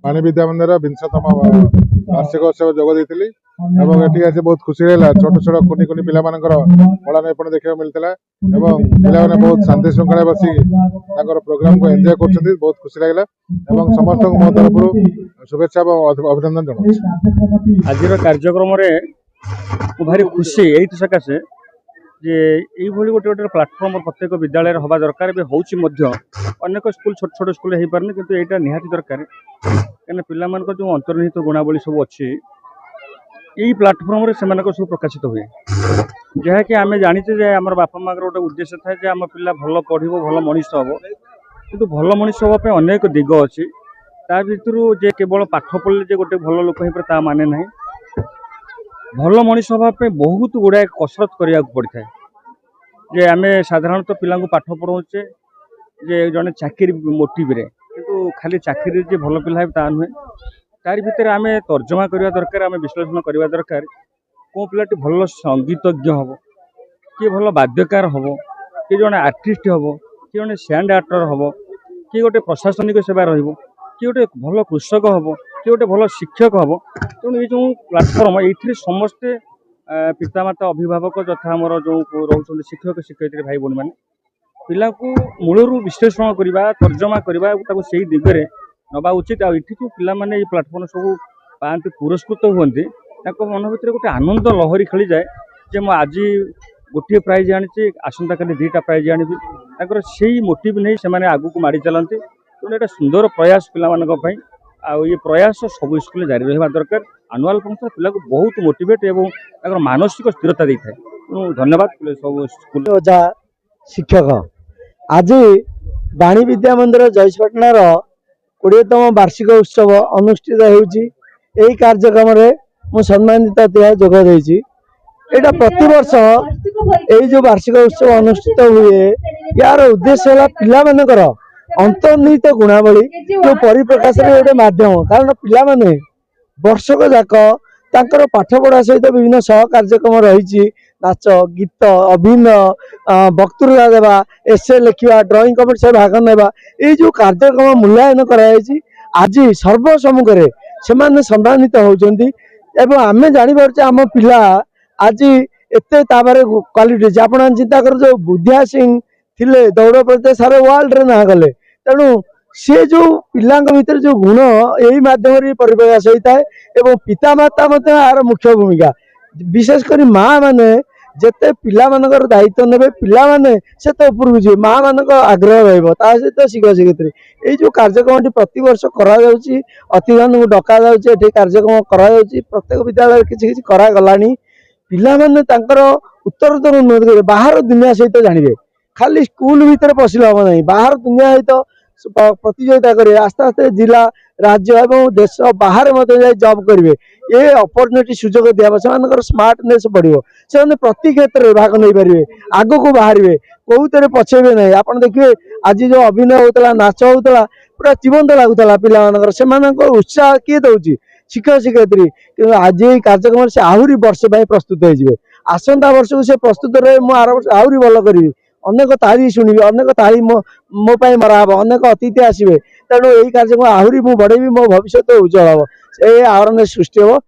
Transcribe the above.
पानी विद्या मंदिर 20तम वार्षिक उत्सव जोग देती ये बहुत खुशी रहा। छोट छोट कुनि कुनि पिला कला नैपुण्य देखा मिलता पिला बहुत शांति श्रृंखला बसी प्रोग्राम को एंजॉय कर बहुत खुशी लगे समस्त मो तरफ शुभेच्छा अभिनंदन जनाऊँ। आज कार्यक्रम भारी खुशी यही सकाशे जे ये गोटे गोटे प्लाटफर्म प्रत्येक विद्यालय हवा दरकार भी होची अनेक स्कूल छोट छोट स्कूल हो पारे किंतु यहाँ निहाती दरकार कहीं पिला जो अंतर्निहित गुणावली सब अच्छी यही प्लाटफर्म से सब प्रकाशित हुए जहाँकि आम जाचे आम बापा माँ गोटे उद्देश्य थाए आम पिला भल पढ़ भल मनीष हम कि भल मनीष हाँपी अनेक दिग अच्छी ता भर जे केवल पाठ पढ़ले गोटे भल लोक हो ता माने ना भल मनीष हाँपी बहुत गुड़ाए कसरत करने पड़ता है जे आम साधारणतः पिला पाठ पढ़ाऊे जे जड़े चाकरी मोटिव रे किंतु खाली चाकरी जे भल पिला ता नुहे तार भितर आम तर्जमा करवा दरकार आम विश्लेषण करवा दरकार कौ पिलाटी भल संगीतज्ञ हम किए भल वाद्यकार हम किए जड़े आर्टिस्ट हम किए जड़े सैंड आर्टर हम किए गोटे प्रशासनिक सेवा रही किए गोटे भल कृषक हम किए गोटे भल शिक्षक हम तेणु ये जो प्लाटफर्म ये समस्ते पितामाता अभिभावक तथा आमर जो रोच शिक्षक शिक्षयित्री भाई भौणी मैंने पिला मूलर विश्लेषण करवा तर्जमा करवा से दिगरे नवा उचित आई पिला माने ये प्लाटफर्म सब पाते पुरस्कृत हुए मन भर गोटे आनंद लहरी खेली जाए जे मैं आज गोटे प्राइज आनी आसंता काली 2टा प्राइज आनी से मोटिव नहीं से आगू को माड़ी चलती तेणु एक सुंदर प्रयास पाई ये प्रयास सब स्कूल जारी रहा दरकार आनुआल फंक्शन पिला को बहुत मोटिवेट और मानसिक स्थिरता देता है तेणु धन्यवाद सब स्कूल ओझा शिक्षक आज बाणी विद्या मंदिर जयसपाटनार 20तम वार्षिक उत्सव अनुष्ठित होई कार्यक्रम मु सम्मानित जोग देछि। एटा प्रति वर्ष यही जो वार्षिक उत्सव अनुष्ठित हुए यार उद्देश्य है पिला मानकर अंतर्निहित गुणावली जो परिप्रकाश गोटे माध्यम कारण पिला माने वर्षक जाक तांकर पाठपढ़ा सहित विभिन्न सह कार्यक्रम रही नाच गीत अभिनय वक्तृता देवा एसे लिखा ड्राइंग कम्पिटिशन भाग नेबा ये जो कार्यक्रम मूल्यांकन कराई आज सर्वसम्मुखें से सम्मानित होती एवं आम जापर आम पिला आज एत क्वालिटी आप चिंता कर जो बुद्धिया सिंह थिले दौड़ प्रतियोगिता सारे वर्ल्ड रे ना गले तेणु से जो पिला भीतर जो गुण यही माध्यम परिप्रकाश होता है एवं पितामाता यार मुख्य भूमिका विशेषकर माँ मैंने जिते पिला मानकर दायित्व ने पिला माने से तो उपरकू जी माँ मान आग्रह रहित शिक्षक शिक्षयित्री ये जो कार्यक्रम प्रति वर्ष करा अतिथि को डका जाऊँगी कार्यक्रम करा प्रत्येक विद्यालय किसी किसी करागलानी पिला माने तांकर उत्तरोत्तर उन्नति करेंगे बाहर दुनिया सहित जानवे खाली स्कूल भीतर पशिले हम ना बाहर दुनिया सहित प्रतियोगिता करेंगे आस्ते आस्ते जिला राज्य एवं देश बाहर जॉब करेंगे ये अपॉर्चुनिटी सुजोग दिया से स्मार्टनेस बढ़ो से प्रति क्षेत्र में भाग नहीं पारे आग को बाहर कौन पछेबे ना आप देखिए आज जो अभिनय होता नाच होता पूरा जीवंत लगुला पिला से उत्साह किए दौर शिक्षक शिक्षयित्री कि आज ये कार्यक्रम से आहरी वर्ष प्रस्तुत हो आसंता वर्ष को से प्रस्तुत रहे मुझे आर वर्ष आहरी भल करी अनेक ताली शुणी अनेक ताली मो मरा हम अनेक अतिथि आसवे तेणु यही कार्यक्रम आहरी मुझे बढ़ेबी मो भविष्य उज्जवल हम ये अवेयरनेस सृष्टि हम।